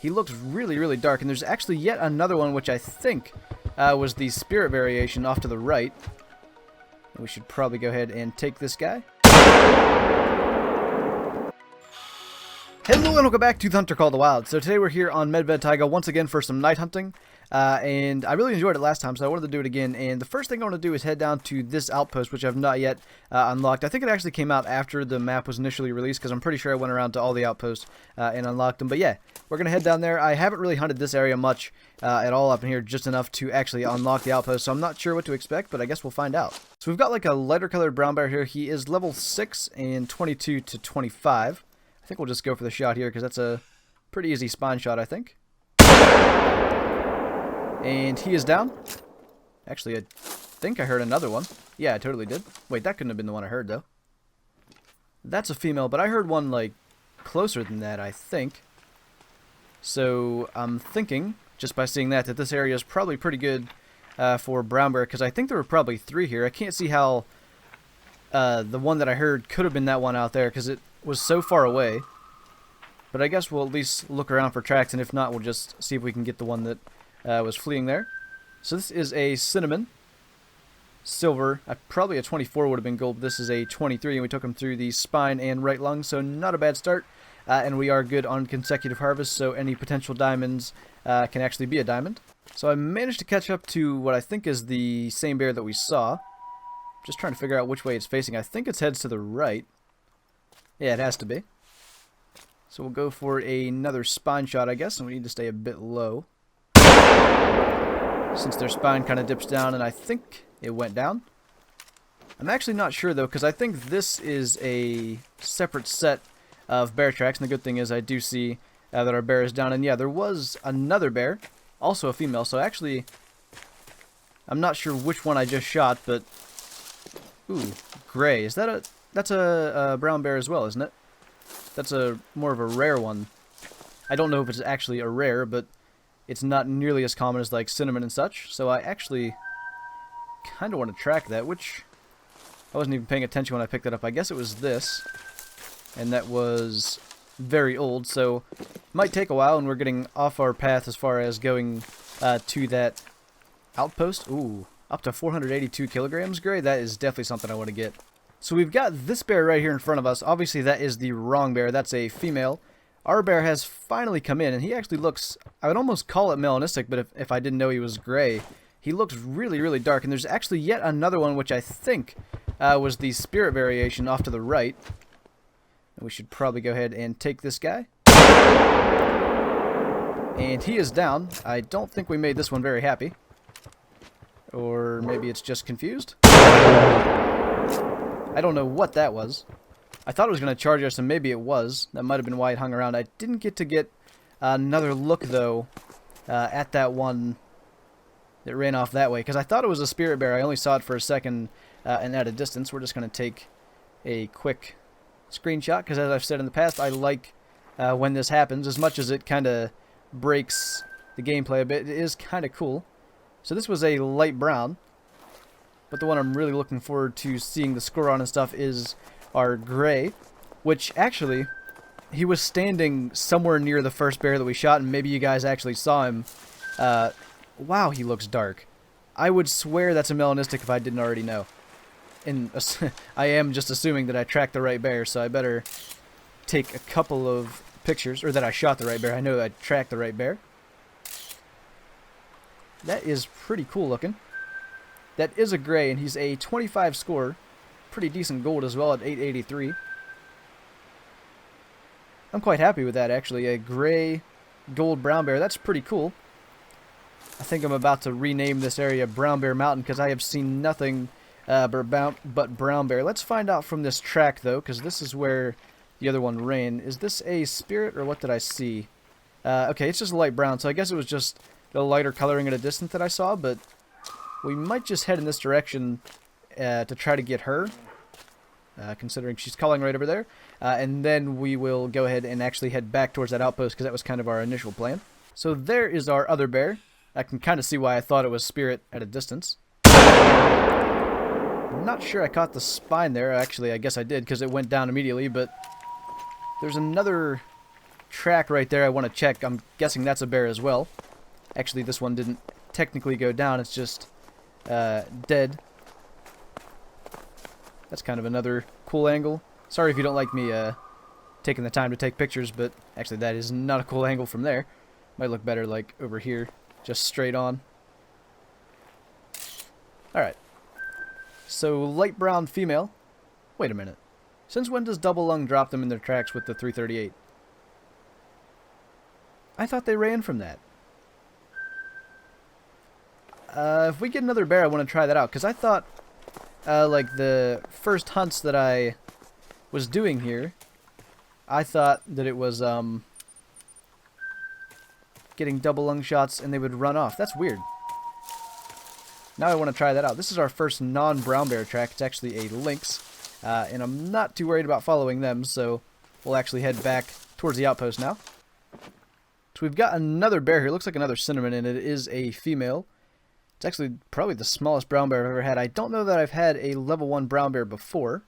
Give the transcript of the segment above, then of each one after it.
He looks really, really dark, and there's actually yet another one, which I think was the spirit variation off to the right. We should probably go ahead and take this guy. Hello and welcome back to the Hunter Called the Wild. So today we're here on Medved Taiga once again for some night hunting. And I really enjoyed it last time, so I wanted to do it again. And the first thing I want to do is head down to this outpost, which I've not yet unlocked. I think it actually came out after the map was initially released, because I'm pretty sure I went around to all the outposts and unlocked them. But yeah, we're going to head down there. I haven't really hunted this area much at all up in here, just enough to actually unlock the outpost. So I'm not sure what to expect, but I guess we'll find out. So we've got like a lighter colored brown bear here. He is level 6 and 22 to 25. I think we'll just go for the shot here because that's a pretty easy spine shot, I think. And he is down. Actually, I think I heard another one. Yeah, I totally did. Wait, that couldn't have been the one I heard, though. That's a female, but I heard one, like, closer than that, I think. So, I'm thinking, just by seeing that this area is probably pretty good for brown bear, because I think there were probably 3 here. I can't see how the one that I heard could have been that one out there, because it was so far away. But I guess we'll at least look around for tracks, and if not, we'll just see if we can get the one that was fleeing there. So this is a cinnamon silver. Probably a 24 would have been gold. This is a 23, and we took him through the spine and right lung, so not a bad start. And we are good on consecutive harvest, so any potential diamonds can actually be a diamond. So I managed to catch up to what I think is the same bear that we saw. Just trying to figure out which way it's facing. I think it heads to the right. Yeah, it has to be. So we'll go for another spine shot, I guess, and we need to stay a bit low, since their spine kind of dips down, and I think it went down. I'm actually not sure, though, because I think this is a separate set of bear tracks, and the good thing is I do see that our bear is down, and yeah, there was another bear, also a female, so actually, I'm not sure which one I just shot, but, ooh, gray. Is that that's a brown bear as well, isn't it? That's more of a rare one. I don't know if it's actually a rare, but it's not nearly as common as like cinnamon and such, so I actually kind of want to track that, which I wasn't even paying attention when I picked it up. I guess it was this, and that was very old, so it might take a while, and we're getting off our path as far as going to that outpost. Ooh, up to 482 kilograms gray. That is definitely something I want to get. So we've got this bear right here in front of us. Obviously that is the wrong bear. That's a female. Our bear has finally come in, and he actually looks, I would almost call it melanistic, but if I didn't know he was gray. He looks really, really dark, and there's actually yet another one, which I think was the spirit variation off to the right. We should probably go ahead and take this guy. And he is down. I don't think we made this one very happy. Or maybe it's just confused. I don't know what that was. I thought it was going to charge us, and maybe it was. That might have been why it hung around. I didn't get to get another look, though, at that one that ran off that way, because I thought it was a spirit bear. I only saw it for a second and at a distance. We're just going to take a quick screenshot, because as I've said in the past, I like when this happens. As much as it kind of breaks the gameplay a bit, it is kind of cool. So this was a light brown. But the one I'm really looking forward to seeing the score on and stuff is our gray, which actually, he was standing somewhere near the first bear that we shot, and maybe you guys actually saw him. Wow, he looks dark. I would swear that's a melanistic if I didn't already know. And I am just assuming that I tracked the right bear, so I better take a couple of pictures, or that I shot the right bear. I know I tracked the right bear. That is pretty cool looking. That is a gray, and he's a 25 score. Pretty decent gold as well at 883. I'm quite happy with that, actually. A gray gold brown bear. That's pretty cool. I think I'm about to rename this area Brown Bear Mountain, because I have seen nothing but brown bear. Let's find out from this track, though, because this is where the other one ran. Is this a spirit, or what did I see? Okay, it's just light brown, so I guess it was just the lighter coloring at a distance that I saw, but we might just head in this direction to try to get her, considering she's calling right over there. And then we will go ahead and actually head back towards that outpost, because that was kind of our initial plan. So there is our other bear. I can kind of see why I thought it was spirit at a distance. I'm not sure I caught the spine there. Actually, I guess I did, because it went down immediately, but there's another track right there I want to check. I'm guessing that's a bear as well. Actually, this one didn't technically go down. It's just dead. That's kind of another cool angle. Sorry if you don't like me taking the time to take pictures, but actually that is not a cool angle from there. Might look better like over here, just straight on. Alright. So, light brown female. Wait a minute. Since when does double lung drop them in their tracks with the 338? I thought they ran from that. If we get another bear, I want to try that out, because I thought, like, the first hunts that I was doing here, I thought that it was, getting double lung shots and they would run off. That's weird. Now I want to try that out. This is our first non-brown bear track. It's actually a lynx, and I'm not too worried about following them, so we'll actually head back towards the outpost now. So we've got another bear here. It looks like another cinnamon, and it is a female. It's actually probably the smallest brown bear I've ever had. I don't know that I've had a level 1 brown bear before.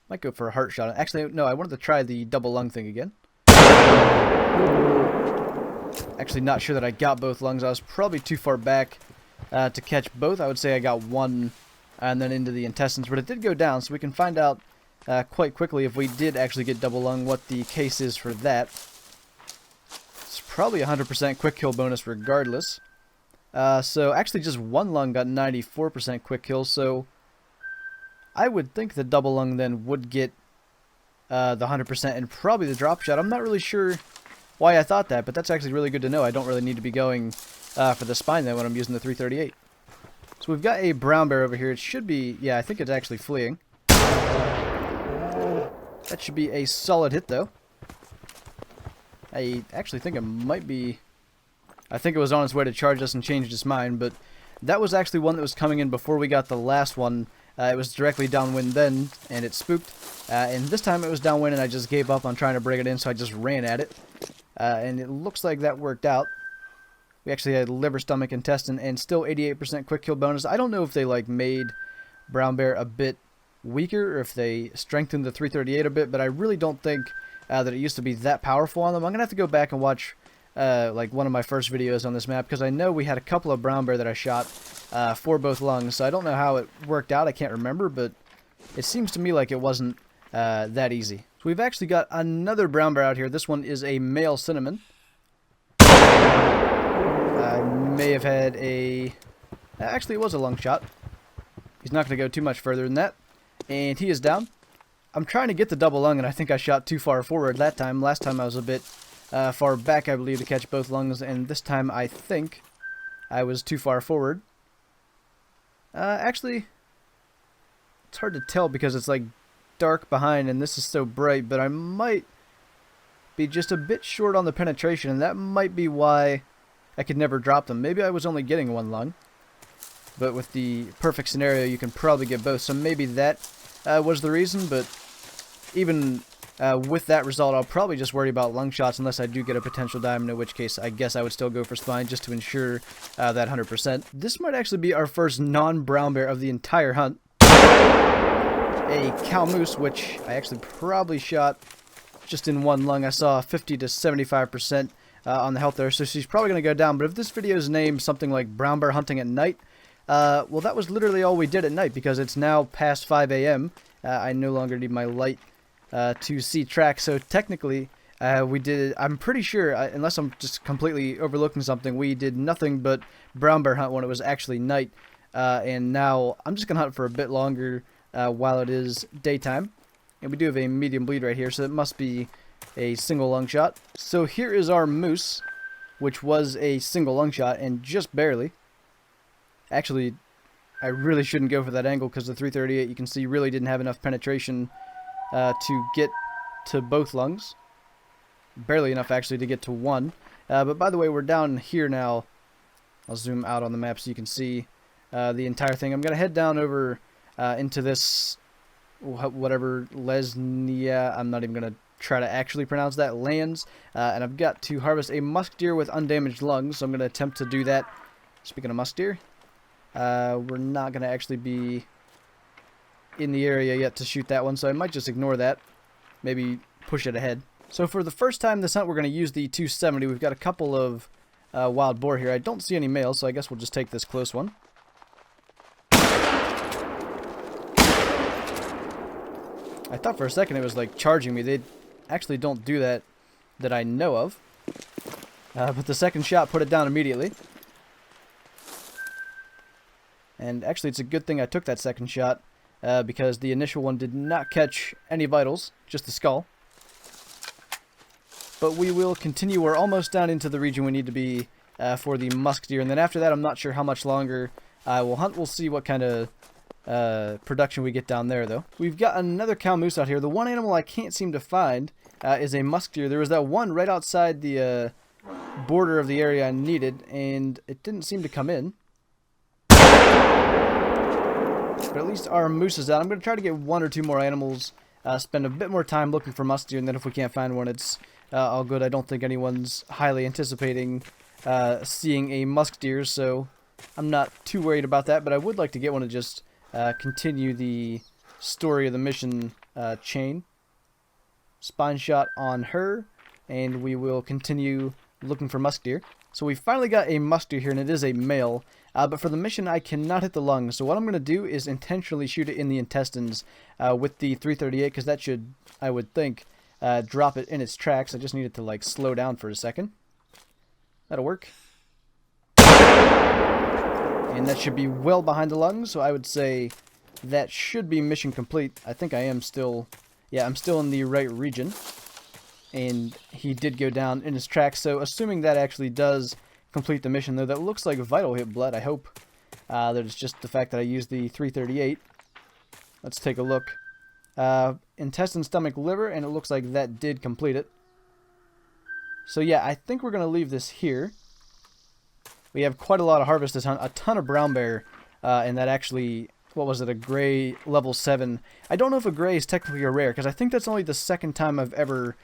Might go for a heart shot. Actually, no, I wanted to try the double lung thing again. Actually, not sure that I got both lungs. I was probably too far back to catch both. I would say I got one and then into the intestines, but it did go down, so we can find out quite quickly if we did actually get double lung, what the case is for that. It's probably 100% quick kill bonus regardless. So actually just one lung got 94% quick kill, so I would think the double lung then would get the 100% and probably the drop shot. I'm not really sure why I thought that, but that's actually really good to know. I don't really need to be going for the spine then when I'm using the 338. So we've got a brown bear over here. It should be, yeah, I think it's actually fleeing. That should be a solid hit though. I actually think it might be, I think it was on its way to charge us and changed its mind, but that was actually one that was coming in before we got the last one. It was directly downwind then, and it spooked. And this time it was downwind, and I just gave up on trying to bring it in, so I just ran at it. And it looks like that worked out. We actually had liver, stomach, intestine, and still 88% quick kill bonus. I don't know if they like made brown bear a bit weaker, or if they strengthened the 338 a bit, but I really don't think that it used to be that powerful on them. I'm going to have to go back and watch like one of my first videos on this map, because I know we had a couple of brown bear that I shot for both lungs, so I don't know how it worked out. I can't remember, but it seems to me like it wasn't that easy. So we've actually got another brown bear out here. This one is a male cinnamon. I may have had a... Actually, it was a lung shot. He's not going to go too much further than that. And he is down. I'm trying to get the double lung, and I think I shot too far forward that time. Last time I was a bit far back, I believe, to catch both lungs, and this time I think I was too far forward. Actually, it's hard to tell because it's like dark behind and this is so bright, but I might be just a bit short on the penetration, and that might be why I could never drop them. Maybe I was only getting one lung, but with the perfect scenario you can probably get both, so maybe that was the reason. But even with that result, I'll probably just worry about lung shots unless I do get a potential diamond, in which case I guess I would still go for spine just to ensure that 100%. This might actually be our first non-brown bear of the entire hunt. A cow moose, which I actually probably shot just in one lung. I saw 50 to 75% on the health there, so she's probably going to go down. But if this video is named something like brown bear hunting at night, well, that was literally all we did at night, because it's now past 5 a.m. I no longer need my light to see tracks, so technically we did, I'm pretty sure, unless I'm just completely overlooking something, we did nothing but brown bear hunt when it was actually night, and now I'm just going to hunt for a bit longer while it is daytime. And we do have a medium bleed right here, so it must be a single lung shot. So here is our moose, which was a single lung shot, and just barely. Actually, I really shouldn't go for that angle, because the 338, you can see, really didn't have enough penetration to get to both lungs. Barely enough, actually, to get to one. But by the way, we're down here now. I'll zoom out on the map so you can see the entire thing. I'm going to head down over into this, whatever, Lesnia, I'm not even going to try to actually pronounce that, lands. And I've got to harvest a musk deer with undamaged lungs, so I'm going to attempt to do that. Speaking of musk deer, we're not going to actually be in the area yet to shoot that one, so I might just ignore that. Maybe push it ahead. So for the first time this hunt, we're going to use the 270. We've got a couple of wild boar here. I don't see any males, so I guess we'll just take this close one. I thought for a second it was like charging me. They actually don't do that I know of. But the second shot put it down immediately. And actually it's a good thing I took that second shot, because the initial one did not catch any vitals, just the skull. But we will continue. We're almost down into the region we need to be for the musk deer. And then after that, I'm not sure how much longer I will hunt. We'll see what kind of production we get down there, though. We've got another cow moose out here. The one animal I can't seem to find is a musk deer. There was that one right outside the border of the area I needed, and it didn't seem to come in. But at least our moose is out. I'm going to try to get one or two more animals, spend a bit more time looking for musk deer, and then if we can't find one, it's all good. I don't think anyone's highly anticipating seeing a musk deer, so I'm not too worried about that, but I would like to get one to just continue the story of the mission chain. Spine shot on her, and we will continue looking for musk deer. So we finally got a musk deer here, and it is a male. But for the mission, I cannot hit the lungs. So what I'm going to do is intentionally shoot it in the intestines with the 338, because that should, I would think, drop it in its tracks. I just need it to like slow down for a second. That'll work. And that should be well behind the lungs, so I would say that should be mission complete. I think I am still, yeah, I'm still in the right region. And he did go down in his tracks, so assuming that actually does complete the mission, though that looks like vital hit blood. I hope that it's just the fact that I used the 338. Let's take a look. Intestine, stomach, liver, and it looks like that did complete it. So yeah, I think we're going to leave this here. We have quite a lot of harvest this hunt, a ton of brown bear, and that actually, what was it, a gray level 7. I don't know if a gray is technically a rare, because I think that's only the second time I've ever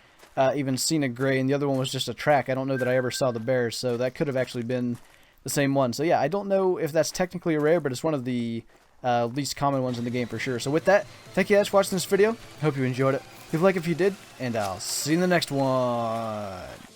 even seen a gray, and the other one was just a track. I don't know that I ever saw the bear, so that could have actually been the same one. So yeah, I don't know if that's technically a rare, but it's one of the least common ones in the game for sure. So with that, thank you guys for watching this video. Hope you enjoyed it. Leave a like if you did, and I'll see you in the next one.